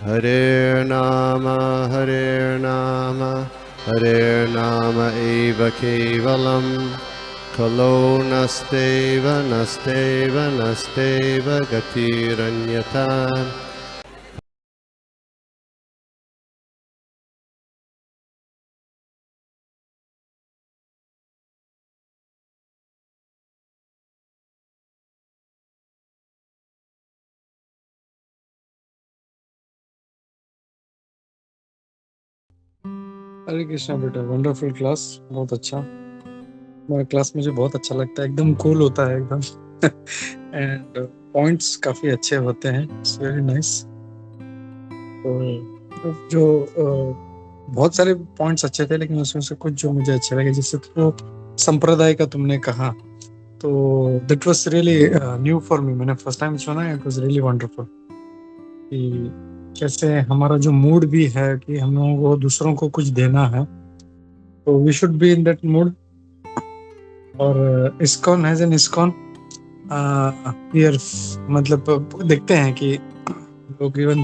Hare Nama Hare Nama eva kevalam Kalo nasteva nasteva nasteva gatiranyata. हरे कृष्णा बेटा, wonderful class, बहुत अच्छा। हमारा class मुझे बहुत अच्छा लगता है, एकदम कूल होता है एकदम एंड पॉइंट्स काफी अच्छे होते हैं, इट्स वेरी नाइस। तो जो बहुत सारे पॉइंट्स अच्छे थे, लेकिन उसमें से कुछ जो मुझे अच्छे लगे, जैसे तो संप्रदाय का तुमने कहा, तो that was really new for me. मैंने फर्स्ट टाइम सुना है, इट वाज रियली वंडरफुल कि कैसे हमारा जो मूड भी है कि हम लोगों को दूसरों को कुछ देना है, तो we should be in that mood. और ISKCON has an ISKCON year, मतलब देखते हैं कि लोग इवन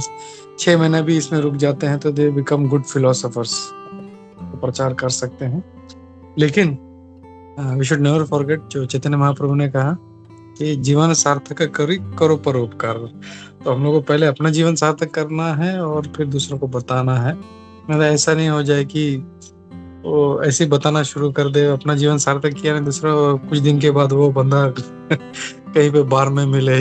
6 महीना भी इसमें रुक जाते हैं तो दे बिकम गुड फिलोसोफर्स, प्रचार कर सकते हैं। लेकिन वी शुड नेवर फॉरगेट, जो चैतन्य महाप्रभु ने कहा कि जीवन सार्थक करो परोपकार। तो हम लोग को पहले अपना जीवन सार्थक करना है और फिर दूसरों को बताना है। मतलब ऐसा नहीं हो जाए कि वो ऐसे ही बताना शुरू कर दे, अपना जीवन सार्थक किया नहीं, दूसरा कुछ दिन के बाद वो बंदा कहीं पे बार में मिले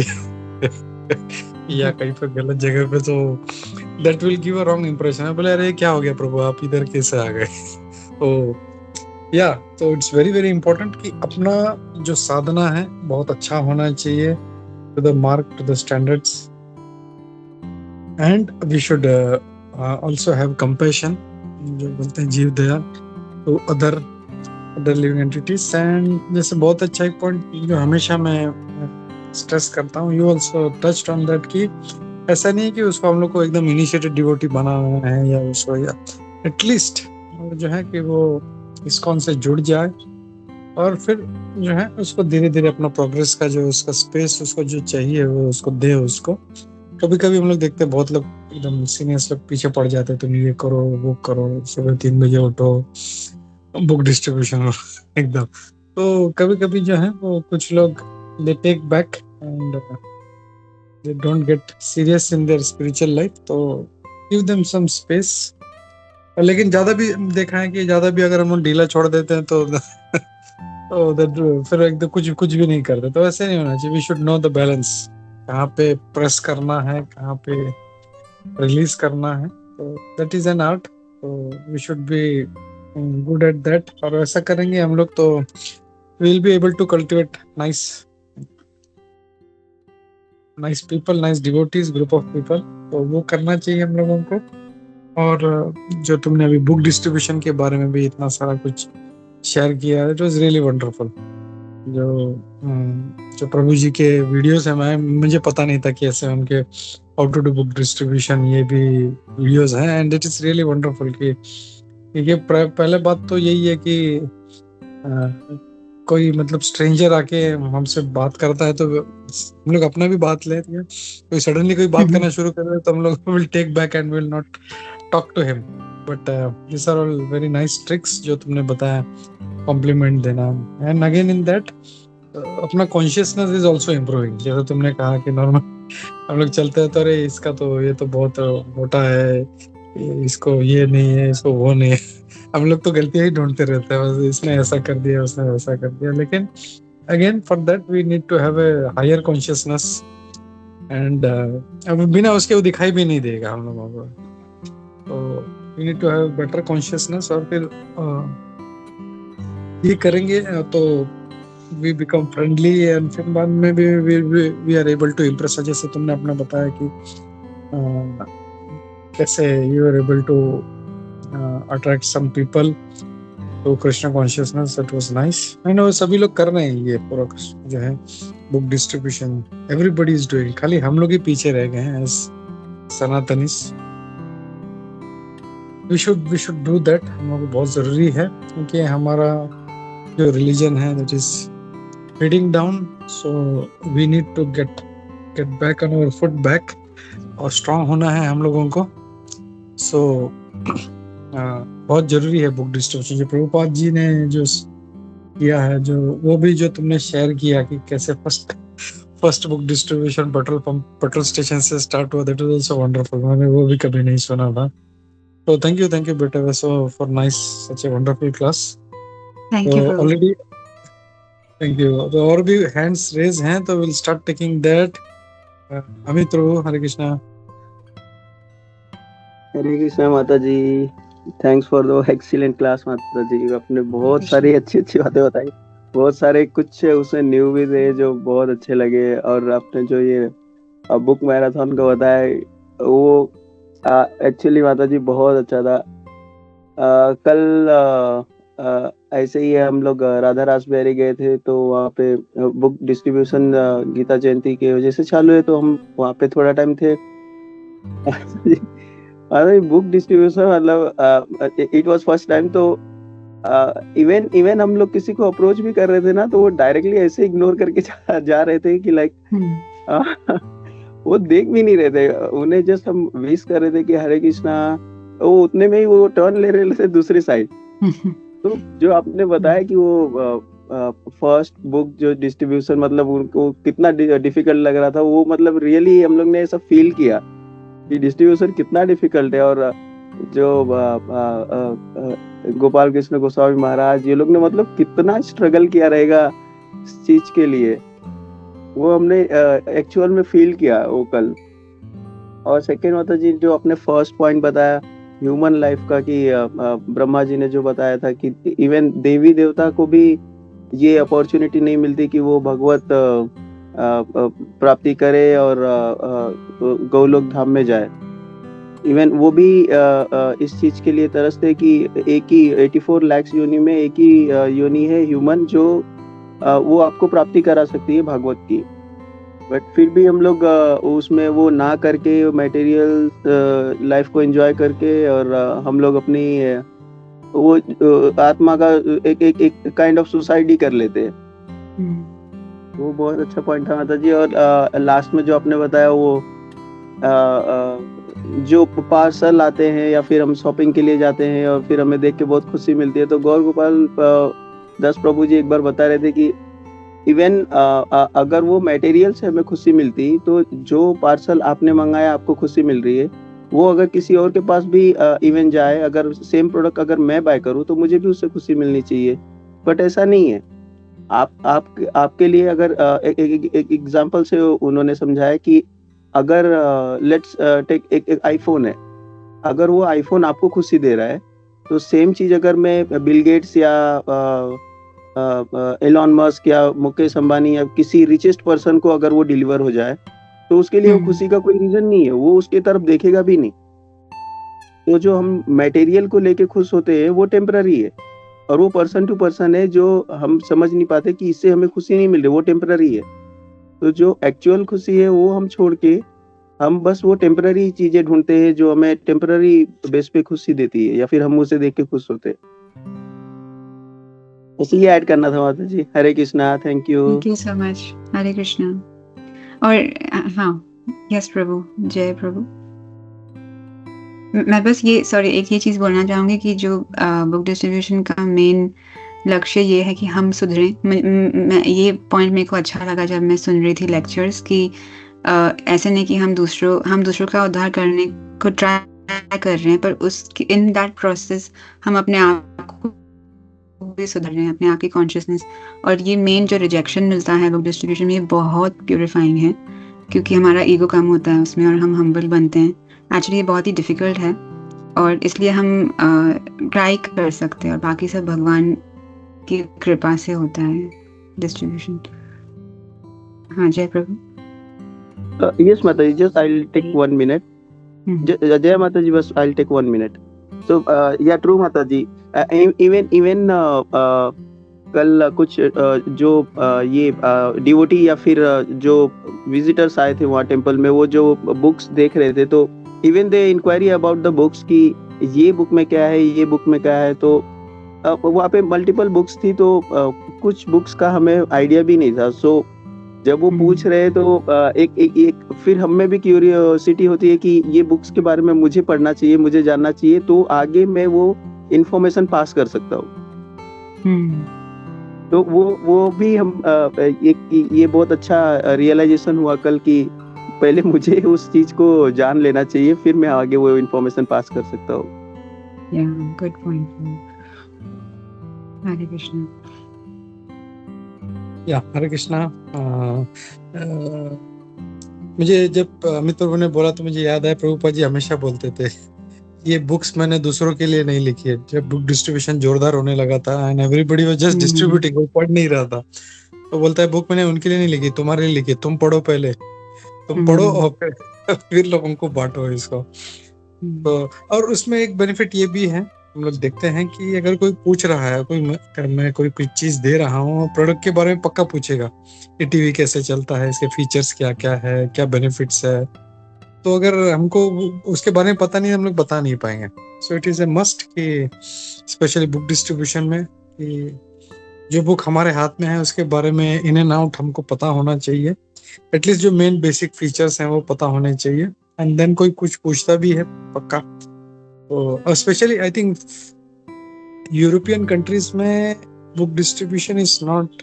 या कहीं पे गलत जगह पे, तो that will give a wrong impression. बोले अरे क्या हो गया प्रभु, आप इधर कैसे आ गए? तो या तो इट्स वेरी वेरी इंपॉर्टेंट कि अपना जो साधना है बहुत अच्छा होना चाहिए, to the mark, to the standards, and we should also have compassion, जो बोलते हैं जीव दया, to other living entities. And जैसे बहुत अच्छा एक पॉइंट जो हमेशा मैं स्ट्रेस करता हूँ, you also touched on that, कि ऐसा नहीं है कि उसको हम लोग को एकदम इनिशिएटेड डिवोटी बनाना है, या उसको या एटलीस्ट जो है कि वो इस्कॉन से जुड़ जाए, और फिर जो है उसको धीरे धीरे अपना प्रोग्रेस का जो उसका स्पेस उसको जो चाहिए वो उसको दे उसको। कभी कभी हम लोग देखते हैं बहुत लोग एकदम सीनियर्स लोग पीछे पड़ जाते हैं, तुम ये करो वो करो, सुबह 3 बजे उठो, बुक डिस्ट्रीब्यूशन एकदम। तो कभी कभी जो है वो कुछ लोग they take back and they don't get serious in their spiritual life, तो गिव देम सम स्पेस। लेकिन ज्यादा भी देखा है कि ज्यादा भी अगर हम लोग ढीला छोड़ देते हैं तो तो फिर एकदम कुछ कुछ भी नहीं करते, तो ऐसे नहीं होना चाहिए। We should know the balance, कहाँ पे प्रेस करना है, कहाँ पे रिलीज करना है, तो दैट इज एन आर्ट। तो we should be good at that, और ऐसा करेंगे हम लोग तो we'll be able to cultivate nice people, nice devotees, group of people। तो वो करना चाहिए हम लोगों को। और जो तुमने अभी बुक डिस्ट्रीब्यूशन के बारे में भी इतना सारा कुछ शेयर किया, इट वाज रियली वंडरफुल। जो जो प्रभु जी के वीडियोस है, मुझे पता नहीं था कि ऐसे उनके how to do book distribution ये भी वीडियोस हैं, and it is really wonderful कि ये पहले बात तो यही है कि कोई मतलब स्ट्रेंजर आके हमसे बात करता है तो हम लोग अपना भी बात लेते हैं। कोई सडनली कोई बात करना शुरू कर दे तो हम लोग will take back and will not talk to him. But this are all very nice tricks जो तुमने बताया, कॉम्प्लीमेंट देना, एंड अगेन इन दैट अपना कॉन्शियसनेस इज ऑल्सो इम्प्रूविंग। जैसे तुमने कहा कि नॉर्मल हम लोग चलते हैं तो अरे इसका तो ये तो बहुत मोटा है, इसको ये नहीं है, इसको वो नहीं है। हम लोग तो गलतियां ही ढूंढते रहते हैं, बस इसने ऐसा कर दिया, उसने वैसा कर दिया। लेकिन again for that we need to have a higher consciousness, and अब बिना उसके वो दिखाई भी नहीं देगा हम लोगों को। तो we need to have better consciousness, और फिर ये करेंगे तो वी बिकम फ्रेंडली, एंड फिर बाद में भी we are able to impress. जैसे तुमने अपना बताया कि कैसे you are able to attract some people to Krishna consciousness, it was nice. And वो सभी लोग कर रहे हैं ये पूरा जो है book distribution, everybody is doing, खाली हम लोग ही पीछे रह गए हैं as Sanatanis. We should do that, हम लोग को बहुत जरूरी है, क्योंकि हमारा जो रिलीजन है that is heading down, so we need to get back on our foot back और स्ट्रांग होना है हम लोगों को। सो बहुत जरूरी है बुक डिस्ट्रीब्यूशन। जो प्रभुपाद जी ने जो किया है, जो वो भी जो तुमने शेयर किया कि कैसे first book distribution petrol pump, petrol station से स्टार्ट हुआ, दैट वाज आल्सो वंडरफुल। मैंने वो भी कभी नहीं सुना था। तो थैंक यू बेटा वैसो for nice such a wonderful class. Thank तो यू प्रभु। Already thank you. तो और भी हैंड्स रेज हैं, तो will start taking that. Amit प्रभु, हरे कृष्णा। हरे कृष्णा माता जी, thanks for the excellent class माता जी। आपने बहुत कृष्ण। सारी अच्छी अच्छी बातें बताई, बहुत सारे कुछ उसमें न्यू भी थे जो बहुत अच्छे लगे। और आपने जो ये बुक मैराथन का बताया वो एक्चुअली माता जी बहुत अच्छा था। कल ऐसे ही हम लोग राधा रासबेरी गए थे, तो वहाँ पे बुक डिस्ट्रीब्यूशन गीता जयंती की वजह से चालू है, तो हम वहाँ पे थोड़ा टाइम थे। अरे बुक डिस्ट्रीब्यूशन मतलब इट वाज फर्स्ट टाइम। तो इवन हम लोग किसी को अप्रोच भी कर रहे थे ना, तो वो डायरेक्टली ऐसे इग्नोर करके जा रहे थे कि लाइक वो देख भी नहीं रहे थे। उन्हें जस्ट हम विश कर रहे थे कि हरे कृष्णा, वो उतने में ही वो टर्न ले रहे थे दूसरी साइड। तो जो आपने बताया कि वो फर्स्ट बुक जो डिस्ट्रीब्यूशन मतलब उनको कितना डिफिकल्ट लग रहा था, वो मतलब रियली हम लोग ने ऐसा फील किया कि डिस्ट्रीब्यूशन कितना डिफिकल्ट है। और जो गोपाल कृष्ण गोस्वामी महाराज ये लोग ने मतलब कितना स्ट्रगल किया रहेगा इस चीज के लिए, वो हमने एक्चुअल में फील किया वो कल। और सेकेंड माता जी जो अपने फर्स्ट पॉइंट बताया ह्यूमन लाइफ का, कि ब्रह्मा जी ने जो बताया था कि इवन देवी देवता को भी ये अपॉर्चुनिटी नहीं मिलती कि वो भगवत प्राप्ति करे और गौलोक धाम में जाए। इवन वो भी इस चीज के लिए तरसते कि एक ही 84 लाख योनि में एक ही योनि है ह्यूमन, जो वो आपको प्राप्ति करा सकती है भागवत की। बट फिर भी हम लोग उसमें वो ना करके मटेरियल लाइफ को एंजॉय करके, और हम लोग अपनी वो आत्मा का एक काइंड ऑफ सुसाइड ही कर लेते हैं। वो बहुत अच्छा पॉइंट था माता जी। और लास्ट में जो आपने बताया वो जो पार्सल आते हैं या फिर हम शॉपिंग के लिए जाते हैं और फिर हमें देख के बहुत खुशी मिलती है, तो गौर गोपाल दास प्रभु जी एक बार बता रहे थे कि इवन अगर वो मटेरियल से हमें खुशी मिलती, तो जो पार्सल आपने मंगाया आपको खुशी मिल रही है, वो अगर किसी और के पास भी इवन जाए, अगर सेम प्रोडक्ट अगर मैं बाय करूं तो मुझे भी उससे खुशी मिलनी चाहिए। बट ऐसा नहीं है। आपके लिए अगर एक एग्जांपल से उन्होंने समझाया कि अगर लेट्स टेक एक आईफोन है, अगर वो आईफोन आपको खुशी दे रहा है, तो सेम चीज अगर मैं बिल गेट्स या एलॉन मस्क या मुकेश अंबानी या किसी रिचेस्ट पर्सन को अगर वो डिलीवर हो जाए, तो उसके लिए वो खुशी का कोई रीजन नहीं है, वो उसके तरफ देखेगा भी नहीं। तो जो हम मटेरियल को लेके खुश होते हैं वो टेम्पररी है, और वो पर्सन टू पर्सन है जो हम समझ नहीं पाते कि इससे हमें खुशी नहीं मिल रही, वो टेम्पररी है। तो जो एक्चुअल खुशी है वो हम छोड़ के हम बस वो टेम्पररी चीजें ढूंढते हैं जो हमें टेम्पररी बेस पे खुशी देती है, या फिर हम उसे देख के खुश होते हैं। इसी ऐड करना था माता जी। Hare Krishna, thank you so much. Hare Krishna. और हाँ, यस प्रभु, जय प्रभु। मैं बस ये एक ये चीज बोलना चाहूंगी कि जो बुक डिस्ट्रीब्यूशन का मेन लक्ष्य ये है कि हम सुधरें। मैं ये पॉइंट मेरे को अच्छा लगा जब मैं सुन रही थी लेक्चर्स, कि ऐसे नहीं कि हम दूसरों का उद्धार करने को ट्राई कर रहे हैं, पर उस इन दैट प्रोसेस हम अपने आप को भी सुधर रहे हैं, अपने आप की कॉन्शियसनेस। और ये मेन जो रिजेक्शन मिलता है बुक डिस्ट्रीब्यूशन में, ये बहुत प्यूरिफाइंग है, क्योंकि हमारा ईगो कम होता है उसमें और हम हम्बल बनते हैं। एक्चुअली ये बहुत ही डिफिकल्ट है, और इसलिए हम ट्राई कर सकते हैं, और बाकी सब भगवान की कृपा से होता है डिस्ट्रीब्यूशन। हाँ, जय प्रभु। यस माता जी, just I will take 1 minute. जय माता जी, बस I will take 1 minute. So yeah true माता जी, इवन कल कुछ जो ये डिवोटी या फिर जो विजिटर्स आए थे वहाँ टेम्पल में, वो जो बुक्स देख रहे थे, तो even they inquiry about the books कि ये बुक में क्या है, ये बुक में क्या है। तो वहाँ पे मल्टीपल बुक्स थी, तो कुछ बुक्स का हमें आइडिया भी नहीं था। सो जब वो पूछ रहे हैं तो एक फिर हम में भी क्यूरियोसिटी होती है कि ये बुक्स के बारे में मुझे पढ़ना चाहिए, मुझे जानना चाहिए, तो आगे मैं वो इंफॉर्मेशन पास कर सकता हूँ। तो वो भी हम ये बहुत अच्छा रियलाइजेशन हुआ कल कि पहले मुझे उस चीज को जान लेना चाहिए, फिर मैं आगे वो इंफॉर्मेशन पास कर सकता हूँ। Good point. हरे कृष्णा। हरे कृष्णा। मुझे जब अमित प्रभु ने बोला तो मुझे याद आया, प्रभुपाद जी हमेशा बोलते थे ये बुक्स मैंने दूसरों के लिए नहीं लिखी है। जब बुक डिस्ट्रीब्यूशन जोरदार होने लगा था and everybody was just distributing, कोई पढ़ नहीं रहा था, तो बोलता है बुक मैंने उनके लिए नहीं लिखी, तुम्हारे लिए लिखी, तुम पढ़ो पहले, तुम पढ़ो और फिर लोगों को बांटो इसको। तो और उसमें एक बेनिफिट ये भी है, हम लोग देखते हैं कि अगर कोई पूछ रहा है, मैं कोई चीज दे रहा हूँ, प्रोडक्ट के बारे में पक्का पूछेगा, ये टीवी कैसे चलता है, इसके फीचर्स क्या क्या है, क्या बेनिफिट्स है। तो अगर हमको उसके बारे में पता नहीं, हम लोग बता नहीं पाएंगे। So it is a must कि स्पेशली बुक डिस्ट्रीब्यूशन में कि जो बुक हमारे हाथ में है उसके बारे में इन एंड आउट हमको पता होना चाहिए, एटलीस्ट जो मेन बेसिक फीचर्स हैं वो पता होने चाहिए। एंड देन कोई कुछ पूछता भी है पक्का, तो specially I think European countries में book distribution is not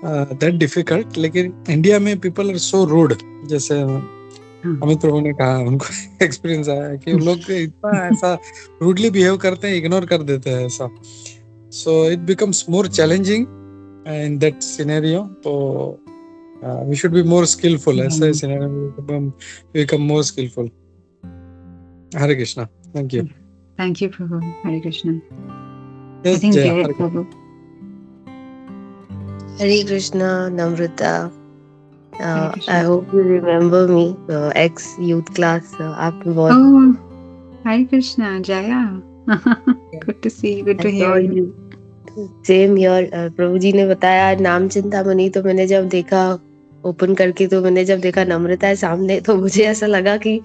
that difficult, लेकिन इंडिया में पीपल आर सो रूड, जैसे अमित प्रभु ने कहा, उनको एक्सपीरियंस आया है कि लोग इतना ऐसा रूडली बिहेव करते हैं, इग्नोर कर देते हैं ऐसा। So it becomes more challenging in that scenario. तो we should be more skillful. ऐसा scenario become more skillful. Hare Krishna. Thank you. Thank you, Prabhu. Hare Krishna. Yes, I think Jaya, Jay, Hare Prabhu. Hare Krishna, Namrata. Hare Krishna. I hope you remember me, ex youth class. आप बहुत Oh, Hare Krishna, Jaya. Good to see you. Good to hear you. Same your. प्रभु जी ने बताया नाम चिंतामणि, तो मैंने जब देखा ओपन करके, तो मैंने जब देखा नम्रता है सामने, तो मुझे ऐसा लगा कि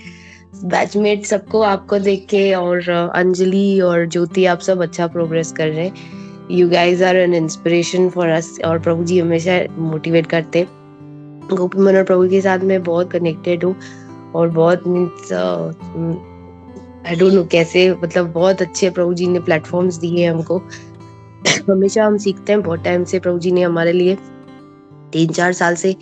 बैचमेट सबको आपको देख के, और अंजलि और ज्योति, आप सब अच्छा प्रोग्रेस कर रहे हैं। You guys are an inspiration for us. और प्रभु जी हमेशा मोटिवेट करते। गोपी मनोहर प्रभु के साथ मैं बहुत कनेक्टेड हूँ, और बहुत मीन्स आई डोंट नो कैसे, मतलब बहुत अच्छे प्रभु जी ने प्लेटफॉर्म्स दिए हमको। हमेशा हम सीखते हैं। बहुत टाइम से प्रभु जी ने हमारे लिए 3-4 साल से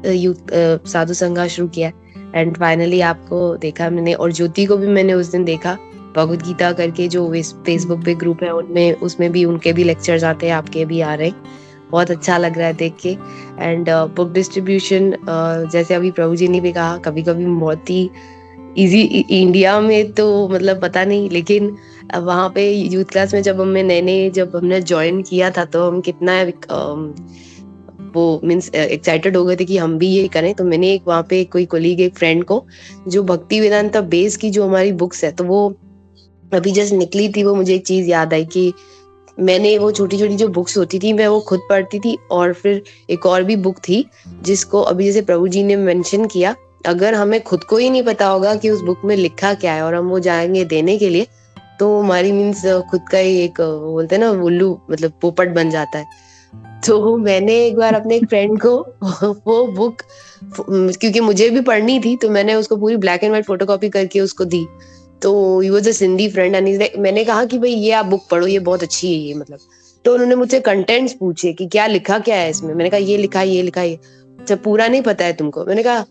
यूथ साधु संघ शुरू किया, एंड फाइनली आपको देखा मैंने, और ज्योति को भी मैंने उस दिन देखा। भगवद गीता करके जो फेसबुक पे ग्रुप है उनमें, उसमें भी उनके भी लेक्चर्स आते हैं, आपके भी आ रहे हैं। बहुत अच्छा लग रहा है देख के। एंड बुक डिस्ट्रीब्यूशन, जैसे अभी प्रभु जी ने भी कहा, कभी कभी बहुत ही इजी, इंडिया में तो मतलब पता नहीं, लेकिन वहाँ पे यूथ क्लास में जब हमने ज्वाइन किया था, तो हम कितना वो मीन्स एक्साइटेड हो गए थे कि हम भी ये करें। तो मैंने एक वहाँ पे कोई कोलीग, एक फ्रेंड को, जो भक्ति वेदांता बेस की जो हमारी बुक्स है, तो वो अभी जस्ट निकली थी, वो मुझे एक चीज याद आई कि मैंने वो छोटी छोटी जो बुक्स होती थी, मैं वो खुद पढ़ती थी। और फिर एक और भी बुक थी जिसको अभी जैसे प्रभु जी ने मेंशन किया, अगर हमें खुद को ही नहीं पता होगा कि उस बुक में लिखा क्या है, और हम वो जाएंगे देने के लिए, तो हमारी मीन्स खुद का ही एक बोलते हैं ना उल्लू, मतलब पोपट बन जाता है। तो मैंने एक बार अपने एक फ्रेंड को वो बुक, क्योंकि मुझे भी पढ़नी थी, तो मैंने उसको पूरी ब्लैक एंड व्हाइट फोटोकॉपी करके उसको दी। तो he was a Sindhi friend, and मैंने कहा कि भाई ये आप बुक पढ़ो, ये बहुत अच्छी है ये, मतलब। तो उन्होंने मुझसे कंटेंट्स पूछे कि क्या लिखा क्या है इसमें। मैंने कहा ये लिखा है, ये लिखा है। अच्छा, पूरा नहीं पता है तुमको? मैंने कहा,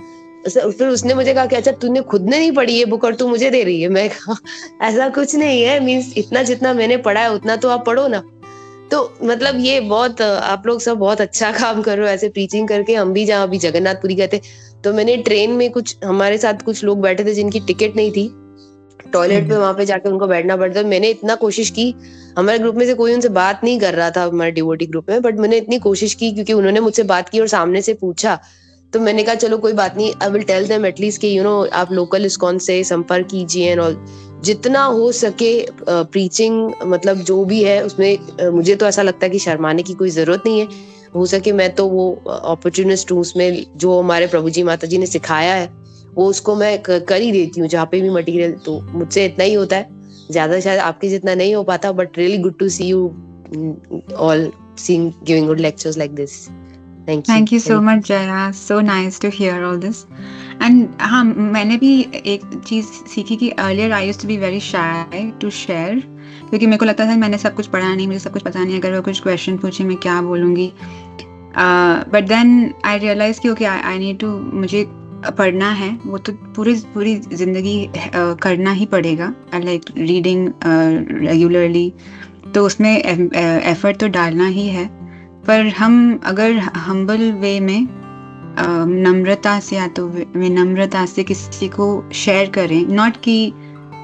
फिर उसने मुझे कहा कि अच्छा तूने खुद ने नहीं पढ़ी ये बुक और तू मुझे दे रही है। मैं कहा ऐसा कुछ नहीं है, मीन्स इतना जितना मैंने पढ़ा है उतना तो आप पढ़ो ना। तो मतलब ये बहुत, आप लोग सब बहुत अच्छा काम कर रहे हो ऐसे प्रीचिंग करके। हम भी जहाँ अभी जगन्नाथपुरी गए थे, तो मैंने ट्रेन में कुछ हमारे साथ कुछ लोग बैठे थे जिनकी टिकट नहीं थी, टॉयलेट पे वहां पे जाके उनको बैठना पड़ता है। मैंने इतना कोशिश की, हमारे ग्रुप में से कोई उनसे बात नहीं कर रहा था हमारे डिवोटी ग्रुप में, बट मैंने इतनी कोशिश की, क्योंकि उन्होंने मुझसे बात की और सामने से पूछा, तो मैंने कहा चलो कोई बात नहीं, I will tell them at least कि आप लोकल इस्कॉन से संपर्क कीजिए एंड ऑल। जितना हो सके प्रीचिंग, मतलब जो भी है उसमें, मुझे तो ऐसा लगता है कि शर्माने की कोई जरूरत नहीं है। हो सके मैं तो वो अपॉर्चुनिस्ट हूँ, उसमें जो हमारे प्रभु जी माता जी ने सिखाया है वो उसको मैं कर ही देती हूँ जहाँ पे भी मटेरियल। तो मुझसे इतना ही होता है, ज्यादा शायद आपके जितना नहीं हो पाता, but really good to see you all giving good lectures like this. Thank you so much, Jaya. So nice to hear all this. And हाँ, मैंने भी एक चीज़ सीखी कि earlier I used to be very shy to share, क्योंकि मेरे को लगता था मैंने सब कुछ पढ़ा नहीं, मुझे सब कुछ पता नहीं, अगर वो कुछ क्वेश्चन पूछे मैं क्या बोलूँगी. But then I realized कि okay, I need to, मुझे पढ़ना है, वो तो पूरी जिंदगी करना ही पड़ेगा. Like reading regularly, तो उसमें एफर्ट तो डालना ही है. पर हम अगर हम्बल वे में नम्रता से या तो विनम्रता से किसी को शेयर करें, नॉट कि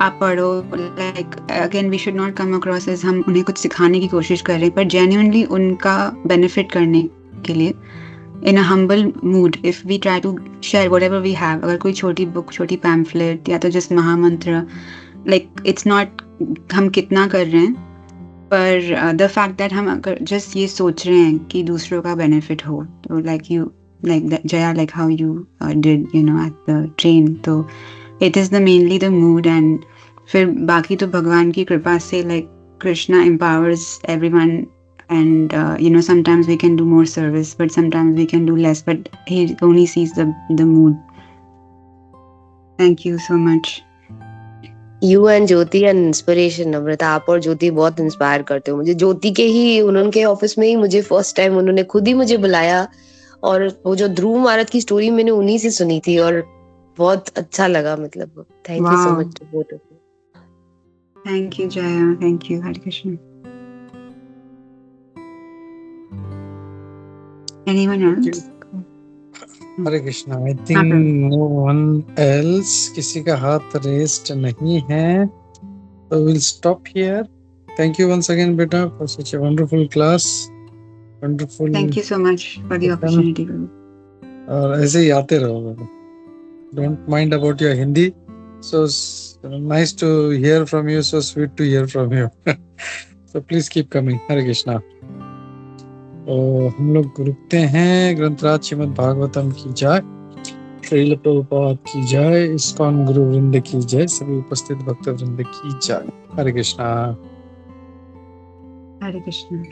आप पढ़ो, like again we should not come across as हम उन्हें कुछ सिखाने की कोशिश कर रहे हैं, पर जेन्युइनली उनका बेनिफिट करने के लिए in a humble mood if we try to share whatever we have. अगर कोई छोटी बुक, छोटी पैम्फलेट या तो जस्ट महामंत्र, लाइक इट्स नॉट हम कितना कर रहे हैं, पर द फैक्ट दैट हम अगर जस्ट ये सोच रहे हैं कि दूसरों का बेनिफिट हो, तो like you, like Jaya, like how you did you know at the train, तो it is the mainly the mood. And फिर बाकी तो भगवान की कृपा से, like Krishna empowers everyone, and you know sometimes we can do more service, but sometimes we can do less, but he only sees the mood. Thank you so much. You and Jyoti and inspiration. Namrata, आप और ज्योति बहुत inspire करते हो मुझे. ज्योति के ही उनके office में ही मुझे फर्स्ट टाइम उन्होंने खुद ही मुझे बुलाया, और वो जो ध्रुव महाराज की स्टोरी मैंने उन्हीं से सुनी थी और बहुत अच्छा लगा. मतलब thank you so much to both of you. Thank you Jaya, thank you. Hare Krishna. Anyone else? Hare Krishna. I think no one else. किसी का हाथ रेस्ट नहीं है, तो will stop here. Thank you once again बेटा for such a wonderful class. Wonderful. Thank you so much for the opportunity. और ऐसे ही आते रहो. Don't mind about your Hindi. So nice to hear from you, so sweet to hear from you. So please keep coming. Hare Krishna. तो हम लोग रुकते हैं. ग्रंथराज श्रीमद् भागवतम की जय. श्रील प्रभुपाद की जय. इस्कॉन गुरु वृंद की जय. सभी उपस्थित भक्त वृंद की जय. हरे कृष्णा. हरे कृष्णा.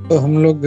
तो हम लोग